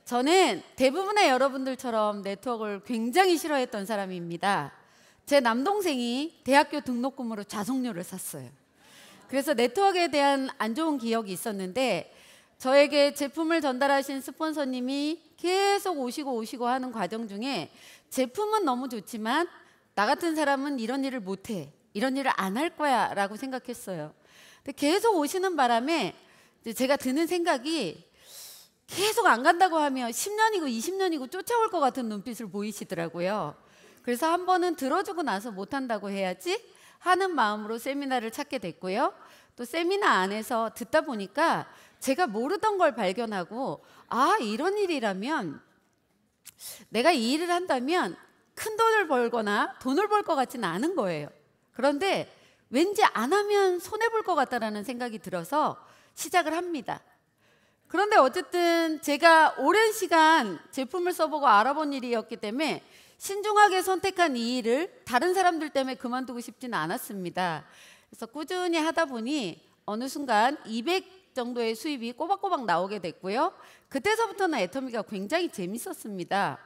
저는 대부분의 여러분들처럼 네트워크를 굉장히 싫어했던 사람입니다. 제 남동생이 대학교 등록금으로 좌석료를 샀어요. 그래서 네트워크에 대한 안 좋은 기억이 있었는데 저에게 제품을 전달하신 스폰서님이 계속 오시고 하는 과정 중에 제품은 너무 좋지만 나 같은 사람은 이런 일을 못해, 이런 일을 안 할 거야 라고 생각했어요. 근데 계속 오시는 바람에 제가 드는 생각이 계속 안 간다고 하면 10년이고 20년이고 쫓아올 것 같은 눈빛을 보이시더라고요. 그래서 한 번은 들어주고 나서 못한다고 해야지 하는 마음으로 세미나를 찾게 됐고요. 또 세미나 안에서 듣다 보니까 제가 모르던 걸 발견하고 이런 일이라면 내가 이 일을 한다면 큰 돈을 벌거나 돈을 벌 것 같지는 않은 거예요. 그런데 왠지 안 하면 손해볼 것 같다라는 생각이 들어서 시작을 합니다. 그런데 어쨌든 제가 오랜 시간 제품을 써보고 알아본 일이었기 때문에 신중하게 선택한 이 일을 다른 사람들 때문에 그만두고 싶지는 않았습니다. 그래서 꾸준히 하다 보니 어느 순간 200 정도의 수입이 꼬박꼬박 나오게 됐고요. 그때서부터는 애터미가 굉장히 재밌었습니다.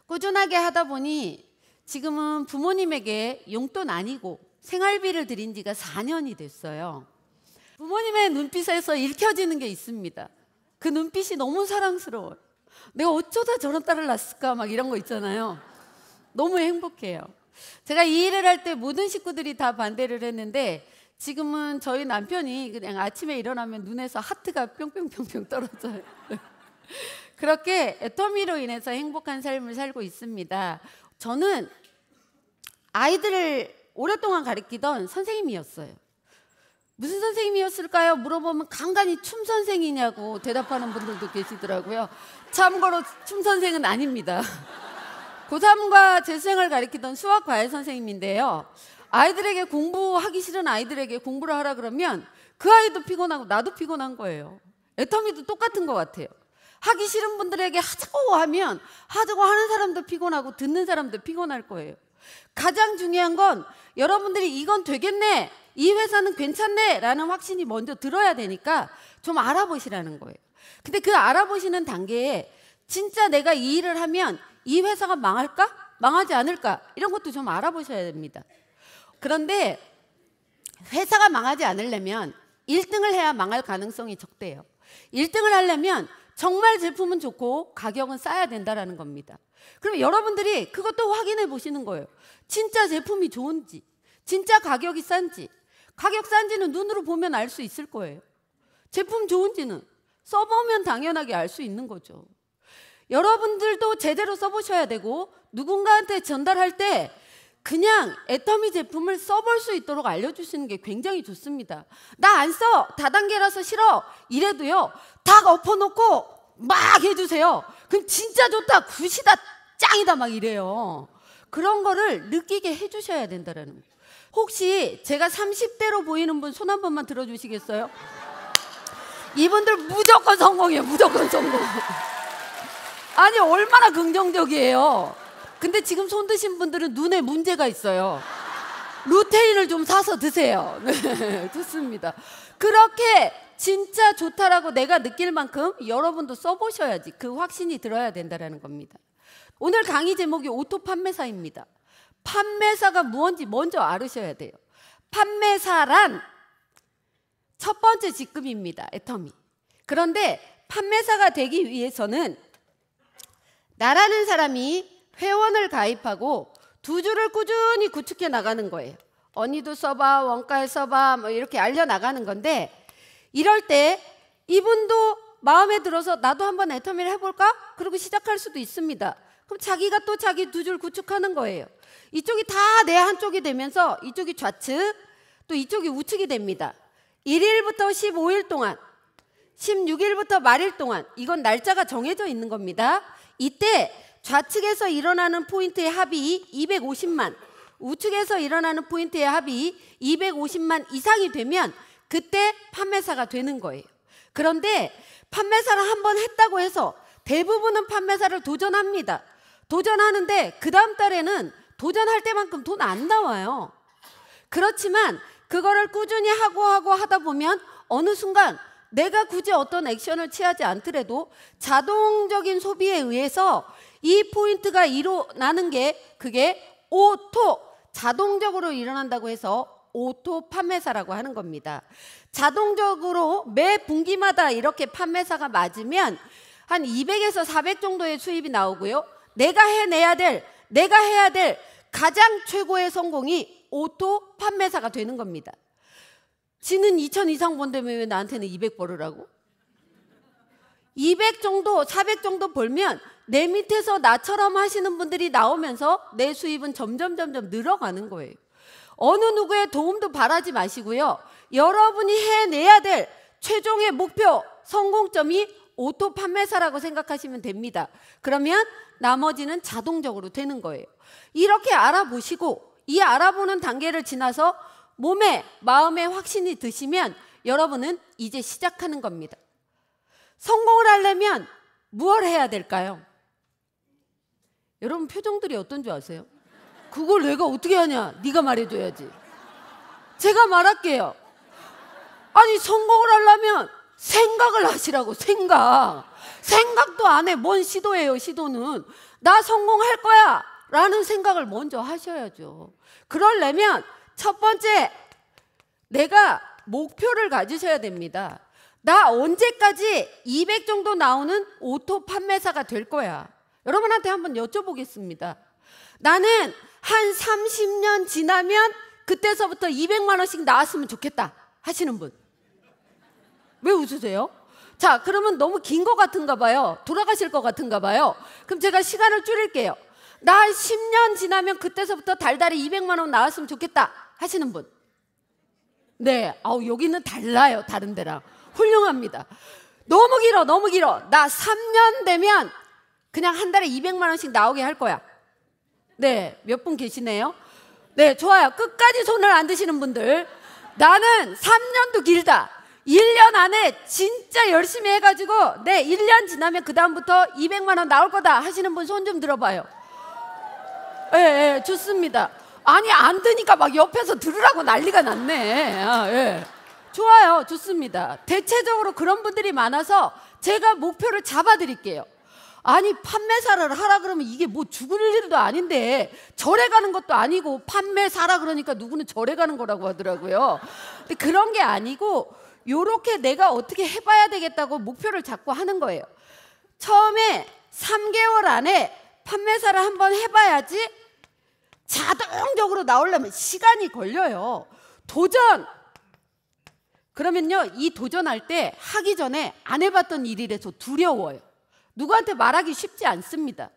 꾸준하게 하다 보니 지금은 부모님에게 용돈 아니고 생활비를 드린 지가 4년이 됐어요. 부모님의 눈빛에서 읽혀지는 게 있습니다. 그 눈빛이 너무 사랑스러워요. 내가 어쩌다 저런 딸을 낳았을까 막 이런 거 있잖아요. 너무 행복해요. 제가 이 일을 할 때 모든 식구들이 다 반대를 했는데 지금은 저희 남편이 그냥 아침에 일어나면 눈에서 하트가 뿅뿅뿅뿅 떨어져요. 그렇게 애터미로 인해서 행복한 삶을 살고 있습니다. 저는 아이들을 오랫동안 가르치던 선생님이었어요. 무슨 선생님이었을까요? 물어보면 간간히 춤 선생이냐고 대답하는 분들도 계시더라고요. 참고로 춤 선생은 아닙니다. 고3과 재수생을 가르치던 수학 과외 선생님인데요. 아이들에게 공부하기 싫은 아이들에게 공부를 하라 그러면 그 아이도 피곤하고 나도 피곤한 거예요. 애터미도 똑같은 것 같아요. 하기 싫은 분들에게 하자고 하면 하자고 하는 사람도 피곤하고 듣는 사람도 피곤할 거예요. 가장 중요한 건 여러분들이 이건 되겠네, 이 회사는 괜찮네 라는 확신이 먼저 들어야 되니까 좀 알아보시라는 거예요. 근데 그 알아보시는 단계에 진짜 내가 이 일을 하면 이 회사가 망할까? 망하지 않을까? 이런 것도 좀 알아보셔야 됩니다. 그런데 회사가 망하지 않으려면 1등을 해야 망할 가능성이 적대요. 1등을 하려면 정말 제품은 좋고 가격은 싸야 된다는 겁니다. 그럼 여러분들이 그것도 확인해 보시는 거예요. 진짜 제품이 좋은지, 진짜 가격이 싼지. 가격 싼지는 눈으로 보면 알 수 있을 거예요. 제품 좋은지는 써보면 당연하게 알 수 있는 거죠. 여러분들도 제대로 써보셔야 되고 누군가한테 전달할 때 그냥 애터미 제품을 써볼 수 있도록 알려주시는 게 굉장히 좋습니다. 나 안 써, 다단계라서 싫어 이래도요, 다 엎어놓고 막 해주세요. 그럼 진짜 좋다, 굿이다, 짱이다 막 이래요. 그런 거를 느끼게 해주셔야 된다는 거예요. 혹시 제가 30대로 보이는 분 손 한 번만 들어주시겠어요? 이분들 무조건 성공이에요. 무조건 성공. 아니 얼마나 긍정적이에요. 근데 지금 손 드신 분들은 눈에 문제가 있어요. 루테인을 좀 사서 드세요. 네, 좋습니다. 그렇게 진짜 좋다라고 내가 느낄 만큼 여러분도 써보셔야지 그 확신이 들어야 된다는 겁니다. 오늘 강의 제목이 오토 판매사입니다. 판매사가 무엇인지 먼저 알으셔야 돼요. 판매사란 첫 번째 직급입니다. 애터미. 그런데 판매사가 되기 위해서는 나라는 사람이 회원을 가입하고 두 줄을 꾸준히 구축해 나가는 거예요. 언니도 써봐, 원가에 써봐, 뭐 이렇게 알려나가는 건데, 이럴 때 이분도 마음에 들어서 나도 한번 애터미를 해볼까? 그리고 시작할 수도 있습니다. 그럼 자기가 또 자기 두 줄 구축하는 거예요. 이쪽이 다 내 한쪽이 되면서 이쪽이 좌측, 또 이쪽이 우측이 됩니다. 1일부터 15일 동안, 16일부터 말일 동안, 이건 날짜가 정해져 있는 겁니다. 이때 좌측에서 일어나는 포인트의 합이 250만, 우측에서 일어나는 포인트의 합이 250만 이상이 되면 그때 판매사가 되는 거예요. 그런데 판매사를 한번 했다고 해서 대부분은 판매사를 도전합니다. 도전하는데 그 다음 달에는 도전할 때만큼 돈 안 나와요. 그렇지만 그거를 꾸준히 하고 하다 보면 어느 순간 내가 굳이 어떤 액션을 취하지 않더라도 자동적인 소비에 의해서 이 포인트가 일어나는 게 그게 오토, 자동적으로 일어난다고 해서 오토 판매사라고 하는 겁니다. 자동적으로 매 분기마다 이렇게 판매사가 맞으면 한 200에서 400 정도의 수입이 나오고요. 내가 해야 될 가장 최고의 성공이 오토 판매사가 되는 겁니다. 지는 2000 이상 번다면 왜 나한테는 200 벌으라고? 200 정도, 400 정도 벌면 내 밑에서 나처럼 하시는 분들이 나오면서 내 수입은 점점 늘어가는 거예요. 어느 누구의 도움도 바라지 마시고요. 여러분이 해내야 될 최종의 목표, 성공점이 오토 판매사라고 생각하시면 됩니다. 그러면 나머지는 자동적으로 되는 거예요. 이렇게 알아보시고 이 알아보는 단계를 지나서 몸에, 마음에 확신이 드시면 여러분은 이제 시작하는 겁니다. 성공을 하려면 무엇을 해야 될까요? 여러분 표정들이 어떤 줄 아세요? 그걸 내가 어떻게 하냐? 네가 말해줘야지. 제가 말할게요. 아니 성공을 하려면 생각을 하시라고. 생각도 안 해. 뭔 시도예요? 시도는 나 성공할 거야 라는 생각을 먼저 하셔야죠. 그러려면 첫 번째, 내가 목표를 가지셔야 됩니다. 나 언제까지 200 정도 나오는 오토 판매사가 될 거야? 여러분한테 한번 여쭤보겠습니다. 나는 한 30년 지나면 그때서부터 200만 원씩 나왔으면 좋겠다 하시는 분. 왜 웃으세요? 자, 그러면 너무 긴 것 같은가 봐요. 돌아가실 것 같은가 봐요. 그럼 제가 시간을 줄일게요. 나 한 10년 지나면 그때서부터 달달이 200만 원 나왔으면 좋겠다 하시는 분. 네, 여기는 달라요. 다른 데랑. 훌륭합니다. 너무 길어. 나 3년 되면 그냥 한 달에 200만 원씩 나오게 할 거야. 네, 몇 분 계시네요. 네, 좋아요. 끝까지 손을 안 드시는 분들. 나는 3년도 길다. 1년 안에 진짜 열심히 해가지고 1년 지나면 그 다음부터 200만 원 나올 거다 하시는 분 손 좀 들어봐요. 예, 좋습니다. 아니 안 되니까 막 옆에서 들으라고 난리가 났네. 좋아요. 좋습니다. 대체적으로 그런 분들이 많아서 제가 목표를 잡아드릴게요. 아니 판매사를 하라 그러면 이게 뭐 죽을 일도 아닌데 절에 가는 것도 아니고 판매사라 그러니까 누구는 절에 가는 거라고 하더라고요. 근데 그런 게 아니고 요렇게 내가 어떻게 해봐야 되겠다고 목표를 잡고 하는 거예요. 처음에 3개월 안에 판매사를 한번 해봐야지 자동적으로 나오려면 시간이 걸려요. 도전! 그러면요, 이 도전할 때 하기 전에 안 해봤던 일이라서 두려워요. 누구한테 말하기 쉽지 않습니다.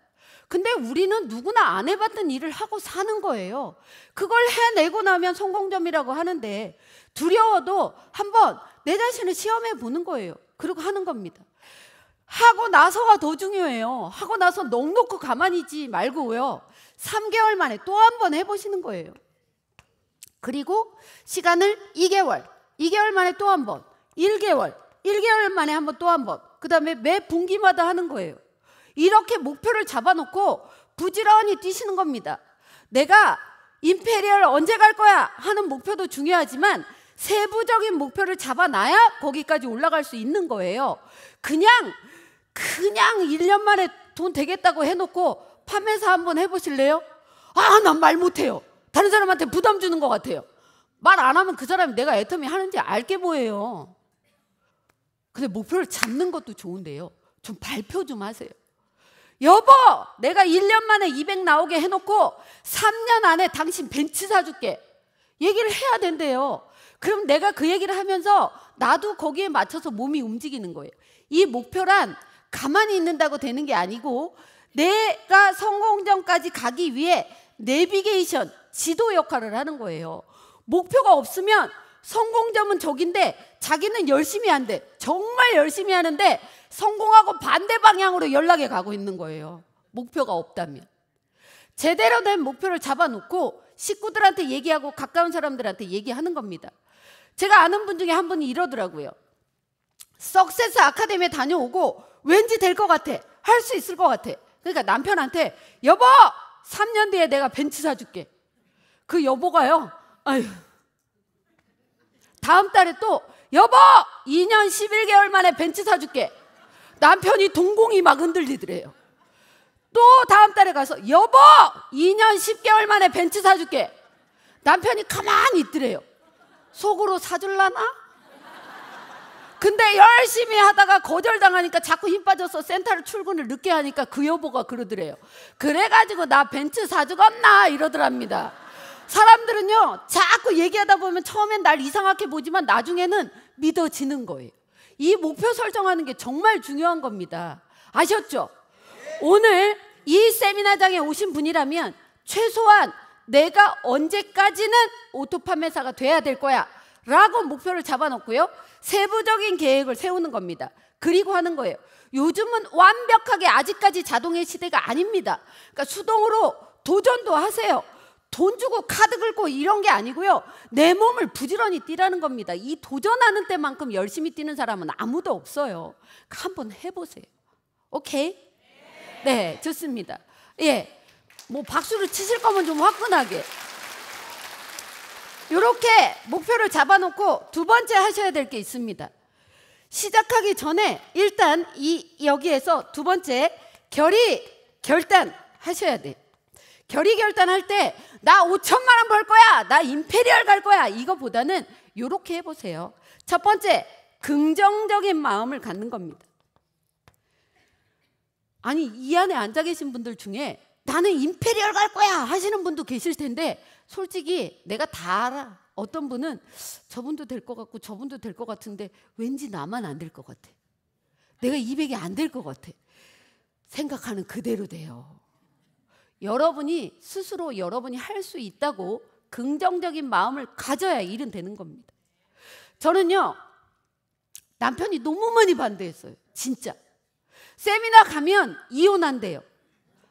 근데 우리는 누구나 안 해봤던 일을 하고 사는 거예요. 그걸 해내고 나면 성공점이라고 하는데 두려워도 한번 내 자신을 시험해 보는 거예요. 그리고 하는 겁니다. 하고 나서가 더 중요해요. 하고 나서 넋 놓고 가만히 있지 말고요. 3개월 만에 또 한 번 해보시는 거예요. 그리고 시간을 2개월 만에 또 한 번, 1개월 만에 한 번 또 한 번, 그 다음에 매 분기마다 하는 거예요. 이렇게 목표를 잡아놓고 부지런히 뛰시는 겁니다. 내가 임페리얼 언제 갈 거야 하는 목표도 중요하지만 세부적인 목표를 잡아놔야 거기까지 올라갈 수 있는 거예요. 그냥 1년 만에 돈 되겠다고 해놓고 판매사 한번 해보실래요? 난 말 못해요. 다른 사람한테 부담 주는 것 같아요. 말 안 하면 그 사람이 내가 애터미 하는지 알게 뭐예요. 근데 목표를 잡는 것도 좋은데요. 좀 발표 좀 하세요. 여보, 내가 1년 만에 200 나오게 해놓고 3년 안에 당신 벤츠 사줄게. 얘기를 해야 된대요. 그럼 내가 그 얘기를 하면서 나도 거기에 맞춰서 몸이 움직이는 거예요. 이 목표란 가만히 있는다고 되는 게 아니고 내가 성공점까지 가기 위해 내비게이션, 지도 역할을 하는 거예요. 목표가 없으면 성공점은 저긴데 자기는 열심히 한대. 정말 열심히 하는데 성공하고 반대 방향으로 연락에 가고 있는 거예요. 목표가 없다면. 제대로 된 목표를 잡아놓고 식구들한테 얘기하고 가까운 사람들한테 얘기하는 겁니다. 제가 아는 분 중에 한 분이 이러더라고요. 석세스 아카데미에 다녀오고 왠지 될 것 같아. 할 수 있을 것 같아. 그러니까 남편한테 여보 3년 뒤에 내가 벤츠 사줄게. 그 여보가요. 아유. 다음 달에 또 여보 2년 11개월 만에 벤츠 사줄게. 남편이 동공이 막 흔들리더래요. 또 다음 달에 가서 여보 2년 10개월 만에 벤츠 사줄게. 남편이 가만히 있더래요. 속으로 사줄라나? 근데 열심히 하다가 거절당하니까 자꾸 힘 빠져서 센터를 출근을 늦게 하니까 그 여보가 그러더래요. 그래가지고 나 벤츠 사주겠나 이러더랍니다. 사람들은요 자꾸 얘기하다 보면 처음엔 날 이상하게 보지만 나중에는 믿어지는 거예요. 이 목표 설정하는 게 정말 중요한 겁니다. 아셨죠? 오늘 이 세미나장에 오신 분이라면 최소한 내가 언제까지는 오토 판매사가 돼야 될 거야 라고 목표를 잡아놓고요 세부적인 계획을 세우는 겁니다. 그리고 하는 거예요. 요즘은 완벽하게 아직까지 자동의 시대가 아닙니다. 그러니까 수동으로 도전도 하세요. 돈 주고 카드 긁고 이런 게 아니고요 내 몸을 부지런히 뛰라는 겁니다. 이 도전하는 때만큼 열심히 뛰는 사람은 아무도 없어요. 한번 해보세요. 오케이? 네, 좋습니다. 예, 뭐 박수를 치실 거면 좀 화끈하게. 이렇게 목표를 잡아놓고 두 번째 하셔야 될 게 있습니다. 시작하기 전에 일단 여기에서 두 번째 결단 하셔야 돼. 결단할 때 나 5천만 원 벌 거야, 나 임페리얼 갈 거야 이거보다는 이렇게 해보세요. 첫 번째 긍정적인 마음을 갖는 겁니다. 아니 이 안에 앉아 계신 분들 중에 나는 임페리얼 갈 거야 하시는 분도 계실 텐데 솔직히 내가 다 알아. 어떤 분은 저분도 될 것 같고 저분도 될 것 같은데 왠지 나만 안 될 것 같아. 내가 200이 안 될 것 같아. 생각하는 그대로 돼요. 여러분이 스스로 여러분이 할 수 있다고 긍정적인 마음을 가져야 일은 되는 겁니다. 저는요 남편이 너무 많이 반대했어요. 진짜. 세미나 가면 이혼한대요.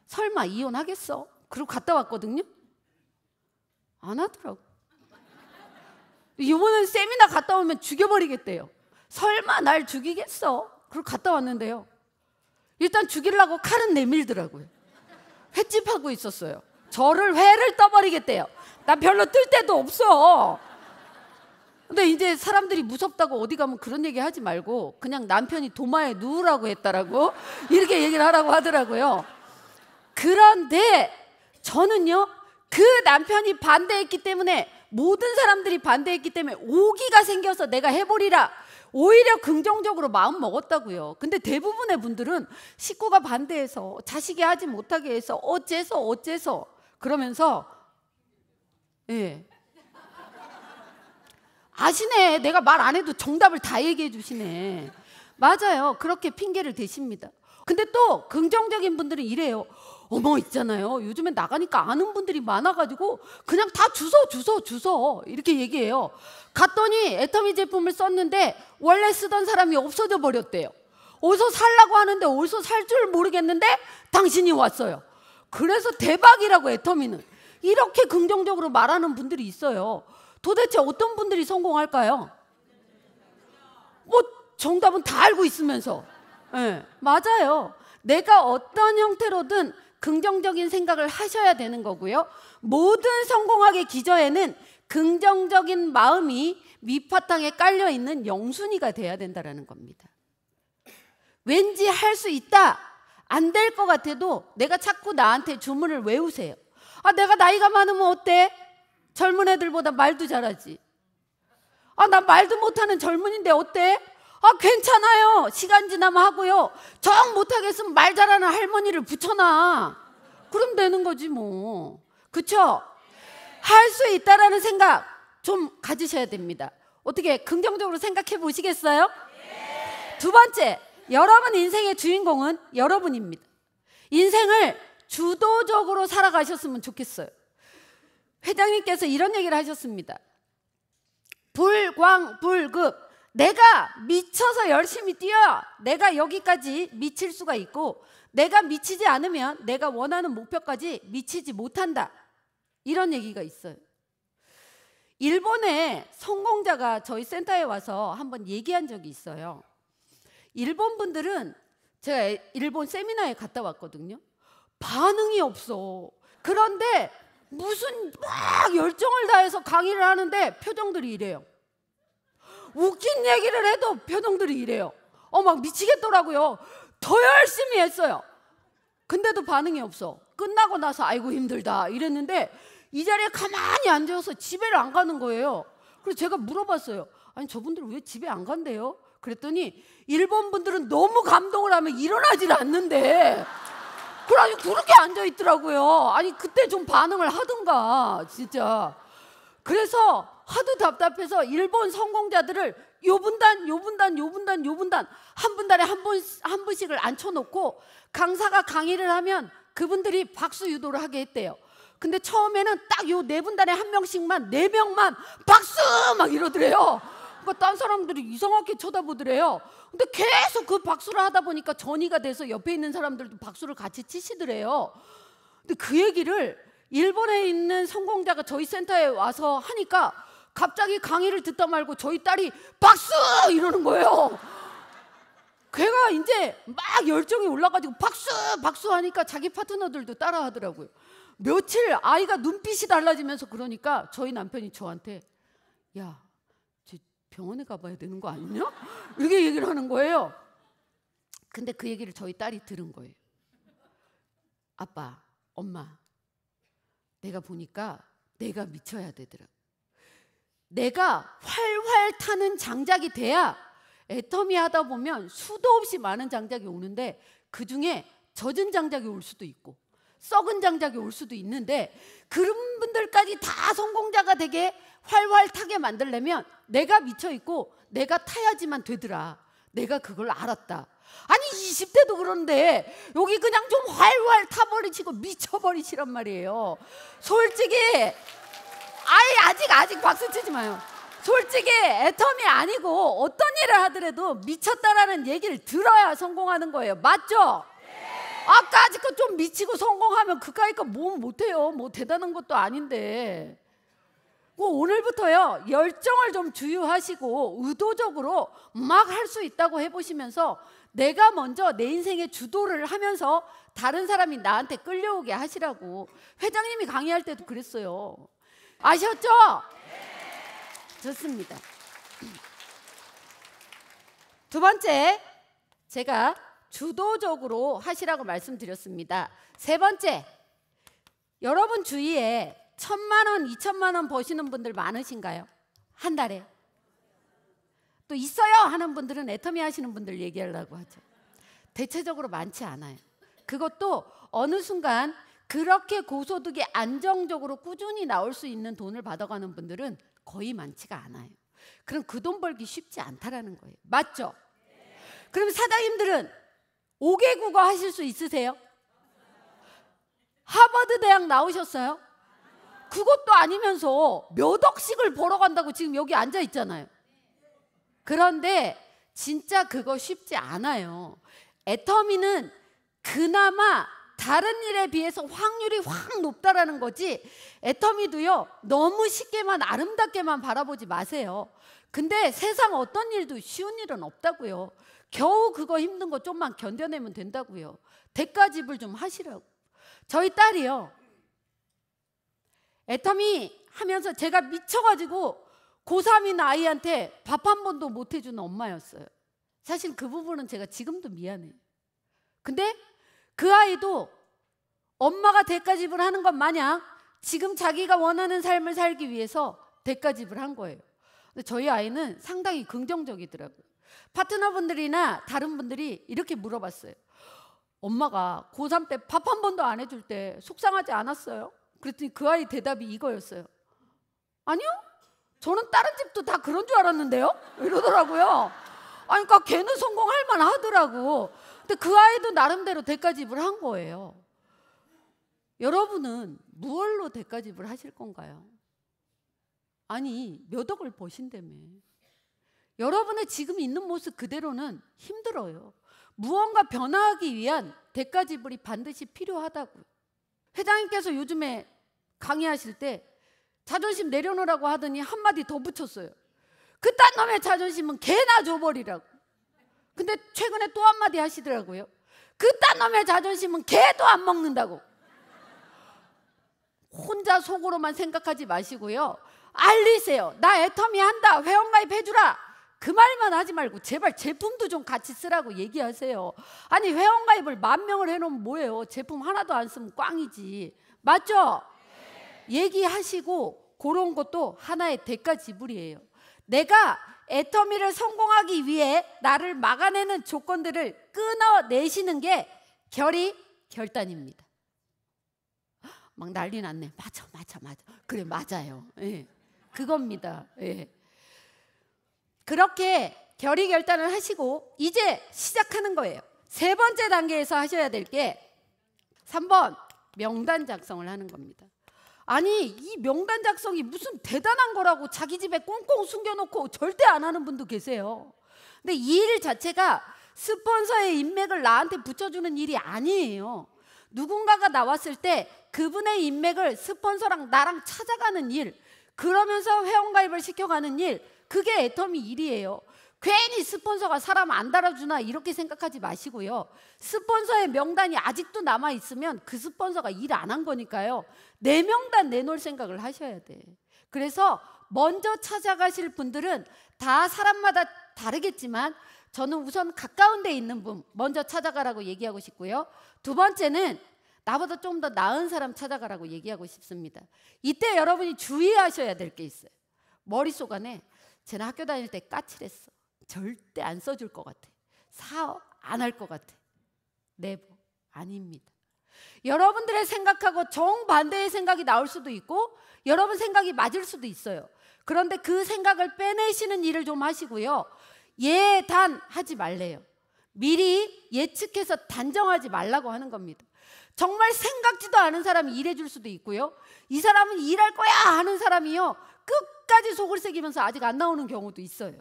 설마 이혼하겠어? 그리고 갔다 왔거든요. 안 하더라고. 이번엔 세미나 갔다 오면 죽여버리겠대요. 설마 날 죽이겠어? 그리고 갔다 왔는데요. 일단 죽이려고 칼은 내밀더라고요. 횟집하고 있었어요. 저를 회를 떠버리겠대요. 나 별로 뜰 데도 없어. 근데 이제 사람들이 무섭다고 어디 가면 그런 얘기 하지 말고 그냥 남편이 도마에 누우라고 했다라고 이렇게 얘기를 하라고 하더라고요. 그런데 저는요 그 남편이 반대했기 때문에 모든 사람들이 반대했기 때문에 오기가 생겨서 내가 해보리라 오히려 긍정적으로 마음 먹었다고요. 근데 대부분의 분들은 식구가 반대해서 자식이 하지 못하게 해서 어째서 그러면서 예. 아시네. 내가 말 안 해도 정답을 다 얘기해 주시네. 맞아요. 그렇게 핑계를 대십니다. 근데 또 긍정적인 분들은 이래요. 어머 있잖아요. 요즘에 나가니까 아는 분들이 많아가지고 그냥 다 주소 이렇게 얘기해요. 갔더니 애터미 제품을 썼는데 원래 쓰던 사람이 없어져 버렸대요. 어디서 살라고 하는데 어디서 살 줄 모르겠는데 당신이 왔어요. 그래서 대박이라고. 애터미는 이렇게 긍정적으로 말하는 분들이 있어요. 도대체 어떤 분들이 성공할까요? 뭐 정답은 다 알고 있으면서. 네, 맞아요. 내가 어떤 형태로든 긍정적인 생각을 하셔야 되는 거고요. 모든 성공학의 기저에는 긍정적인 마음이 밑바탕에 깔려있는 영순이가 돼야 된다는 겁니다. 왠지 할 수 있다, 안 될 것 같아도 내가 자꾸 나한테 주문을 외우세요. 아, 내가 나이가 많으면 어때? 젊은 애들보다 말도 잘하지. 아, 나 말도 못하는 젊은인데 어때? 아, 괜찮아요. 시간 지나면 하고요. 정 못하겠으면 말 잘하는 할머니를 붙여놔. 그럼 되는 거지 뭐. 그쵸? 할 수 있다라는 생각 좀 가지셔야 됩니다. 어떻게 긍정적으로 생각해 보시겠어요? 두 번째, 여러분 인생의 주인공은 여러분입니다. 인생을 주도적으로 살아가셨으면 좋겠어요. 회장님께서 이런 얘기를 하셨습니다. 불광불급. 내가 미쳐서 열심히 뛰어야 내가 여기까지 미칠 수가 있고 내가 미치지 않으면 내가 원하는 목표까지 미치지 못한다. 이런 얘기가 있어요. 일본의 성공자가 저희 센터에 와서 한번 얘기한 적이 있어요. 일본 분들은 제가 일본 세미나에 갔다 왔거든요. 반응이 없어. 그런데 무슨 막 열정을 다해서 강의를 하는데 표정들이 이래요. 웃긴 얘기를 해도 표정들이 이래요. 막 미치겠더라고요. 더 열심히 했어요. 근데도 반응이 없어. 끝나고 나서 아이고 힘들다 이랬는데 이 자리에 가만히 앉아서 집에를 안 가는 거예요. 그래서 제가 물어봤어요. 아니 저분들 왜 집에 안 간대요? 그랬더니 일본 분들은 너무 감동을 하면 일어나질 않는데 그래가지고 그렇게 앉아있더라고요. 아니 그때 좀 반응을 하든가 진짜. 그래서 하도 답답해서 일본 성공자들을 요 분단 한 분단에 한 분씩을 앉혀놓고 강사가 강의를 하면 그분들이 박수 유도를 하게 했대요. 근데 처음에는 딱 요 네 분단에 한 명씩만, 네 명만 박수 막 이러더래요. 그러니까 딴 사람들이 이상하게 쳐다보더래요. 근데 계속 그 박수를 하다 보니까 전이가 돼서 옆에 있는 사람들도 박수를 같이 치시더래요. 근데 그 얘기를 일본에 있는 성공자가 저희 센터에 와서 하니까 갑자기 강의를 듣다 말고 저희 딸이 박수 이러는 거예요. 걔가 이제 막 열정이 올라가지고 박수 하니까 자기 파트너들도 따라 하더라고요. 며칠 아이가 눈빛이 달라지면서 그러니까 저희 남편이 저한테 야, 쟤 병원에 가봐야 되는 거 아니냐? 이렇게 얘기를 하는 거예요. 근데 그 얘기를 저희 딸이 들은 거예요. 아빠, 엄마, 내가 보니까 내가 미쳐야 되더라. 내가 활활 타는 장작이 돼야 애터미 하다 보면 수도 없이 많은 장작이 오는데 그중에 젖은 장작이 올 수도 있고 썩은 장작이 올 수도 있는데 그런 분들까지 다 성공자가 되게 활활 타게 만들려면 내가 미쳐있고 내가 타야지만 되더라. 내가 그걸 알았다. 아니 20대도 그런데 여기 그냥 좀 활활 타버리시고 미쳐버리시란 말이에요. 솔직히 아직 박수 치지 마요. 솔직히 애터미 아니고 어떤 일을 하더라도 미쳤다라는 얘기를 들어야 성공하는 거예요. 맞죠? 아까 아직도 좀 미치고 성공하면 그까이 거 뭐 못해요. 뭐 대단한 것도 아닌데. 오늘부터요 열정을 좀 주유하시고 의도적으로 막 할 수 있다고 해보시면서 내가 먼저 내 인생의 주도를 하면서 다른 사람이 나한테 끌려오게 하시라고. 회장님이 강의할 때도 그랬어요. 아셨죠? 좋습니다. 두 번째, 제가 주도적으로 하시라고 말씀드렸습니다. 세 번째, 여러분 주위에 1,000만 원, 2,000만 원 버시는 분들 많으신가요? 한 달에? 또 있어요 하는 분들은 애터미 하시는 분들 얘기하려고 하죠. 대체적으로 많지 않아요. 그것도 어느 순간 그렇게 고소득이 안정적으로 꾸준히 나올 수 있는 돈을 받아가는 분들은 거의 많지가 않아요. 그럼 그 돈 벌기 쉽지 않다라는 거예요. 맞죠? 그럼 사장님들은 5개 국어 하실 수 있으세요? 하버드 대학 나오셨어요? 그것도 아니면서 몇 억씩을 벌어간다고 지금 여기 앉아 있잖아요. 그런데 진짜 그거 쉽지 않아요. 애터미는 그나마 다른 일에 비해서 확률이 확 높다라는 거지. 애터미도요 너무 쉽게만 아름답게만 바라보지 마세요. 근데 세상 어떤 일도 쉬운 일은 없다고요. 겨우 그거 힘든 거 좀만 견뎌내면 된다고요. 대가집을 좀 하시라고. 저희 딸이요 애터미 하면서 제가 미쳐가지고 고3인 아이한테 밥 한 번도 못 해주는 엄마였어요. 사실 그 부분은 제가 지금도 미안해요. 근데 그 아이도 엄마가 대가집을 하는 것 마냥 지금 자기가 원하는 삶을 살기 위해서 대가집을 한 거예요. 근데 저희 아이는 상당히 긍정적이더라고요. 파트너분들이나 다른 분들이 이렇게 물어봤어요. 엄마가 고3 때 밥 한 번도 안 해줄 때 속상하지 않았어요? 그랬더니 그 아이 대답이 이거였어요. 아니요? 저는 다른 집도 다 그런 줄 알았는데요? 이러더라고요. 아니, 그러니까 걔는 성공할 만하더라고. 근데 그 아이도 나름대로 대가집을 한 거예요. 여러분은 무얼로 대가집을 하실 건가요? 아니, 몇 억을 버신다며. 여러분의 지금 있는 모습 그대로는 힘들어요. 무언가 변화하기 위한 대가지불이 반드시 필요하다고요. 회장님께서 요즘에 강의하실 때 자존심 내려놓으라고 하더니 한마디 더 붙였어요. 그딴 놈의 자존심은 개나 줘버리라고. 근데 최근에 또 한마디 하시더라고요. 그딴 놈의 자존심은 개도 안 먹는다고. 혼자 속으로만 생각하지 마시고요. 알리세요. 나 애터미 한다. 회원가입 해주라. 그 말만 하지 말고 제발 제품도 좀 같이 쓰라고 얘기하세요. 아니 회원가입을 10,000명을 해놓으면 뭐예요? 제품 하나도 안 쓰면 꽝이지. 맞죠? 얘기하시고 그런 것도 하나의 대가 지불이에요. 내가 애터미를 성공하기 위해 나를 막아내는 조건들을 끊어내시는 게 결단입니다. 막 난리 났네. 맞아. 그래 맞아요. 예. 그겁니다. 예. 그렇게 결단을 하시고 이제 시작하는 거예요. 세 번째 단계에서 하셔야 될 게 3번 명단 작성을 하는 겁니다. 아니 이 명단 작성이 무슨 대단한 거라고 자기 집에 꽁꽁 숨겨놓고 절대 안 하는 분도 계세요. 근데 이 일 자체가 스폰서의 인맥을 나한테 붙여주는 일이 아니에요. 누군가가 나왔을 때 그분의 인맥을 스폰서랑 나랑 찾아가는 일, 그러면서 회원가입을 시켜가는 일, 그게 애터미 일이에요. 괜히 스폰서가 사람 안 달아주나 이렇게 생각하지 마시고요. 스폰서의 명단이 아직도 남아있으면 그 스폰서가 일 안 한 거니까요. 내 명단 내놓을 생각을 하셔야 돼. 그래서 먼저 찾아가실 분들은 다 사람마다 다르겠지만 저는 우선 가까운 데 있는 분 먼저 찾아가라고 얘기하고 싶고요. 두 번째는 나보다 좀 더 나은 사람 찾아가라고 얘기하고 싶습니다. 이때 여러분이 주의하셔야 될 게 있어요. 머릿속 안에 쟤는 학교 다닐 때 까칠했어. 절대 안 써줄 것 같아. 사업 안 할 것 같아. 네버 아닙니다. 여러분들의 생각하고 정반대의 생각이 나올 수도 있고 여러분 생각이 맞을 수도 있어요. 그런데 그 생각을 빼내시는 일을 좀 하시고요. 예단하지 말래요. 미리 예측해서 단정하지 말라고 하는 겁니다. 정말 생각지도 않은 사람이 일해줄 수도 있고요. 이 사람은 일할 거야 하는 사람이요. 끝까지 속을 새기면서 아직 안 나오는 경우도 있어요.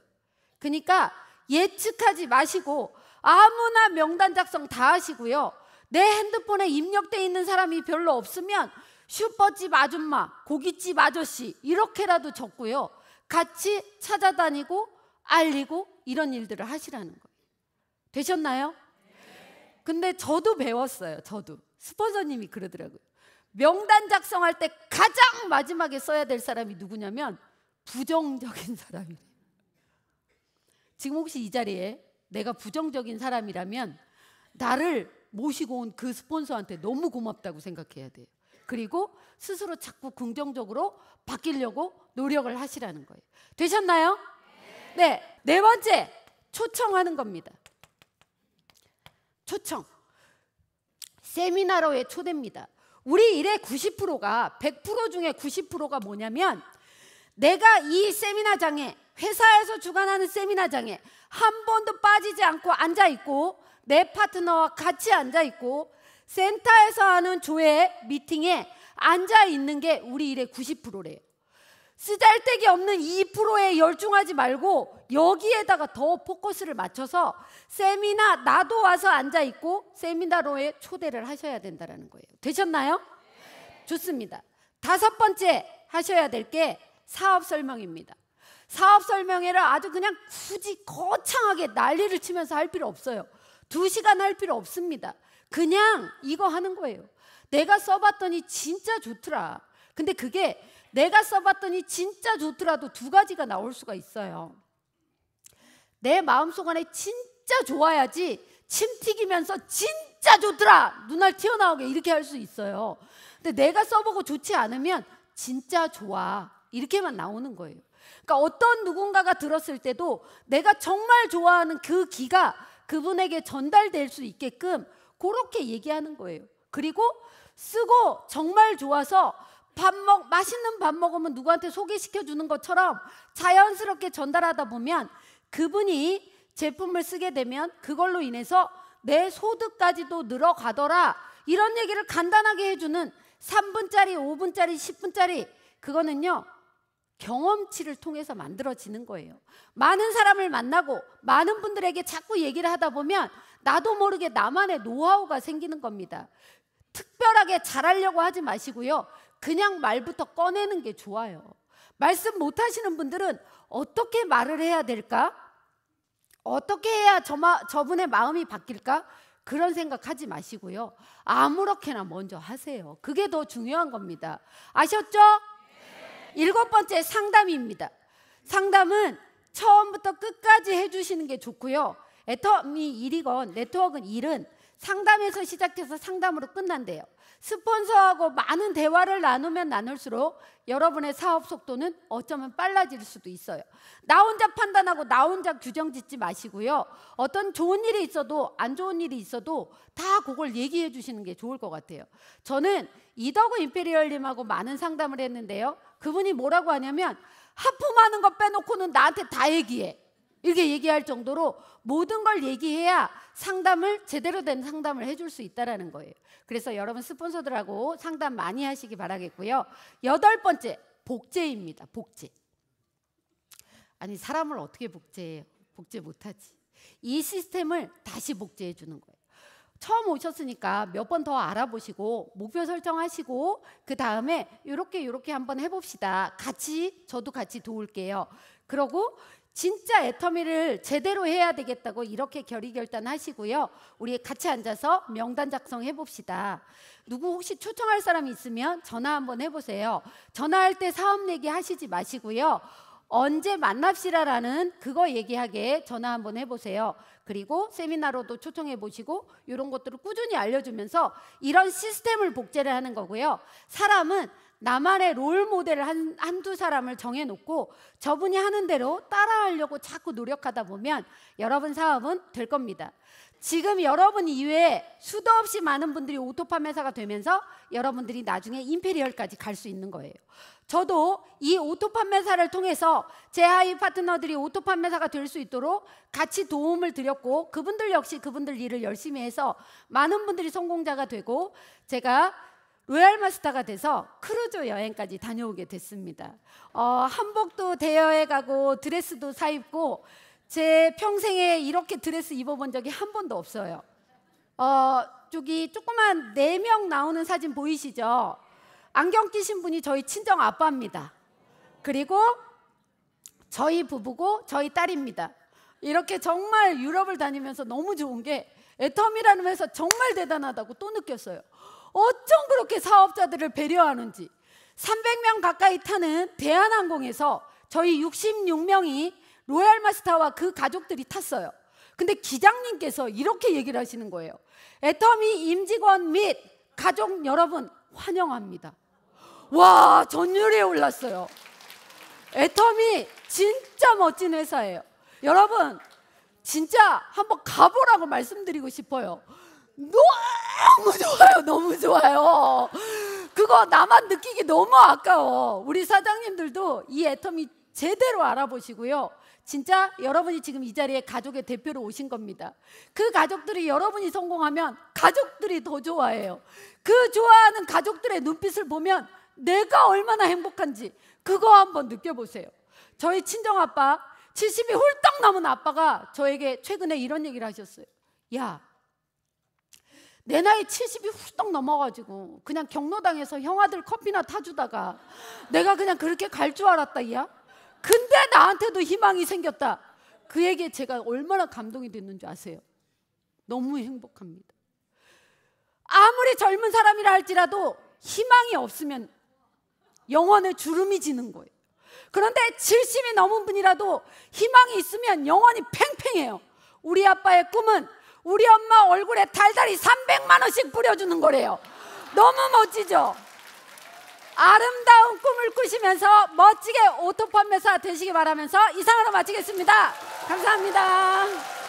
그러니까 예측하지 마시고 아무나 명단 작성 다 하시고요. 내 핸드폰에 입력돼 있는 사람이 별로 없으면 슈퍼집 아줌마, 고깃집 아저씨 이렇게라도 적고요. 같이 찾아다니고 알리고 이런 일들을 하시라는 거예요. 되셨나요? 근데 저도 배웠어요. 저도. 스폰서님이 그러더라고요. 명단 작성할 때 가장 마지막에 써야 될 사람이 누구냐면 부정적인 사람이래요. 지금 혹시 이 자리에 내가 부정적인 사람이라면 나를 모시고 온 그 스폰서한테 너무 고맙다고 생각해야 돼요. 그리고 스스로 자꾸 긍정적으로 바뀌려고 노력을 하시라는 거예요. 되셨나요? 네, 네 번째 초청하는 겁니다. 초청. 세미나로의 초대입니다. 우리 일의 90%가 100% 중에 90%가 뭐냐면 내가 이 세미나장에 회사에서 주관하는 세미나장에 한 번도 빠지지 않고 앉아있고 내 파트너와 같이 앉아있고 센터에서 하는 조회 미팅에 앉아있는 게 우리 일의 90%래요. 쓰잘데기 없는 2%에 열중하지 말고 여기에다가 더 포커스를 맞춰서 세미나 나도 와서 앉아있고 세미나로에 초대를 하셔야 된다는 거예요. 되셨나요? 좋습니다. 다섯 번째 하셔야 될 게 사업 설명입니다. 사업 설명회를 아주 그냥 굳이 거창하게 난리를 치면서 할 필요 없어요. 2시간 할 필요 없습니다. 그냥 이거 하는 거예요. 내가 써봤더니 진짜 좋더라. 근데 그게 내가 써봤더니 진짜 좋더라도 2가지가 나올 수가 있어요. 내 마음속 안에 진짜 좋아야지 침 튀기면서 진짜 좋더라 눈알 튀어나오게 이렇게 할 수 있어요. 근데 내가 써보고 좋지 않으면 진짜 좋아 이렇게만 나오는 거예요. 그러니까 어떤 누군가가 들었을 때도 내가 정말 좋아하는 그 기가 그분에게 전달될 수 있게끔 그렇게 얘기하는 거예요. 그리고 쓰고 정말 좋아서 맛있는 밥 먹으면 누구한테 소개시켜 주는 것처럼 자연스럽게 전달하다 보면 그분이 제품을 쓰게 되면 그걸로 인해서 내 소득까지도 늘어가더라 이런 얘기를 간단하게 해주는 3분짜리 5분짜리 10분짜리 그거는요 경험치를 통해서 만들어지는 거예요. 많은 사람을 만나고 많은 분들에게 자꾸 얘기를 하다 보면 나도 모르게 나만의 노하우가 생기는 겁니다. 특별하게 잘하려고 하지 마시고요. 그냥 말부터 꺼내는 게 좋아요. 말씀 못 하시는 분들은 어떻게 말을 해야 될까? 어떻게 해야 저분의 마음이 바뀔까? 그런 생각하지 마시고요. 아무렇게나 먼저 하세요. 그게 더 중요한 겁니다. 아셨죠? 7번째 상담입니다. 상담은 처음부터 끝까지 해주시는 게 좋고요. 애터미 일이건 네트워크는 일은 상담에서 시작해서 상담으로 끝난대요. 스폰서하고 많은 대화를 나누면 나눌수록 여러분의 사업 속도는 어쩌면 빨라질 수도 있어요. 나 혼자 판단하고 나 혼자 규정 짓지 마시고요. 어떤 좋은 일이 있어도 안 좋은 일이 있어도 다 그걸 얘기해 주시는 게 좋을 것 같아요. 저는 이더그 임페리얼님하고 많은 상담을 했는데요. 그분이 뭐라고 하냐면 하품하는 거 빼놓고는 나한테 다 얘기해. 이렇게 얘기할 정도로 모든 걸 얘기해야 상담을 제대로 된 상담을 해줄 수 있다는 거예요. 그래서 여러분 스폰서들하고 상담 많이 하시기 바라겠고요. 8번째, 복제입니다. 복제. 아니 사람을 어떻게 복제해요? 복제 못하지. 이 시스템을 다시 복제해 주는 거예요. 처음 오셨으니까 몇 번 더 알아보시고 목표 설정하시고 그 다음에 이렇게 한번 해봅시다. 저도 같이 도울게요. 그러고 진짜 애터미를 제대로 해야 되겠다고 이렇게 결의결단하시고요. 우리 같이 앉아서 명단 작성해 봅시다. 누구 혹시 초청할 사람이 있으면 전화 한번 해보세요. 전화할 때 사업 얘기 하시지 마시고요. 언제 만납시다라는 그거 얘기하게 전화 한번 해보세요. 그리고 세미나로도 초청해 보시고 이런 것들을 꾸준히 알려주면서 이런 시스템을 복제를 하는 거고요. 사람은 나만의 롤 모델을 한두 사람을 정해놓고 저분이 하는 대로 따라하려고 자꾸 노력하다 보면 여러분 사업은 될 겁니다. 지금 여러분 이외에 수도 없이 많은 분들이 오토 판매사가 되면서 여러분들이 나중에 임페리얼까지 갈 수 있는 거예요. 저도 이 오토 판매사를 통해서 제 하이 파트너들이 오토 판매사가 될 수 있도록 같이 도움을 드렸고 그분들 역시 그분들 일을 열심히 해서 많은 분들이 성공자가 되고 제가 로얄 마스터가 돼서 크루즈 여행까지 다녀오게 됐습니다. 한복도 대여해 가고 드레스도 사 입고 제 평생에 이렇게 드레스 입어본 적이 한 번도 없어요. 저기 조그만 4명 나오는 사진 보이시죠? 안경 끼신 분이 저희 친정 아빠입니다. 그리고 저희 부부고 저희 딸입니다. 이렇게 정말 유럽을 다니면서 너무 좋은 게 애터미라는 회사 정말 대단하다고 또 느꼈어요. 어쩜 그렇게 사업자들을 배려하는지. 300명 가까이 타는 대한항공에서 저희 66명이 로얄 마스터와 그 가족들이 tas어요. 근데 기장님께서 이렇게 얘기를 하시는 거예요. 애터미 임직원 및 가족 여러분 환영합니다. 와, 전율이 올랐어요. 애터미 진짜 멋진 회사예요. 여러분 진짜 한번 가보라고 말씀드리고 싶어요. 너무 좋아요. 너무 좋아요. 그거 나만 느끼기 너무 아까워. 우리 사장님들도 이 애터미 제대로 알아보시고요. 진짜 여러분이 지금 이 자리에 가족의 대표로 오신 겁니다. 그 가족들이 여러분이 성공하면 가족들이 더 좋아해요. 그 좋아하는 가족들의 눈빛을 보면 내가 얼마나 행복한지 그거 한번 느껴보세요. 저희 친정아빠 70이 훌떡 넘은 아빠가 저에게 최근에 이런 얘기를 하셨어요. 야, 내 나이 70이 훌떡 넘어가지고 그냥 경로당에서 형아들 커피나 타주다가 내가 그냥 그렇게 갈 줄 알았다 야. 근데 나한테도 희망이 생겼다. 그 얘기에 제가 얼마나 감동이 됐는지 아세요? 너무 행복합니다. 아무리 젊은 사람이라 할지라도 희망이 없으면 영혼의 주름이 지는 거예요. 그런데 70이 넘은 분이라도 희망이 있으면 영혼이 팽팽해요. 우리 아빠의 꿈은 우리 엄마 얼굴에 달달이 300만 원씩 뿌려주는 거래요. 너무 멋지죠? 아름다운 꿈을 꾸시면서 멋지게 오토 판매사 되시기 바라면서 이상으로 마치겠습니다. 감사합니다.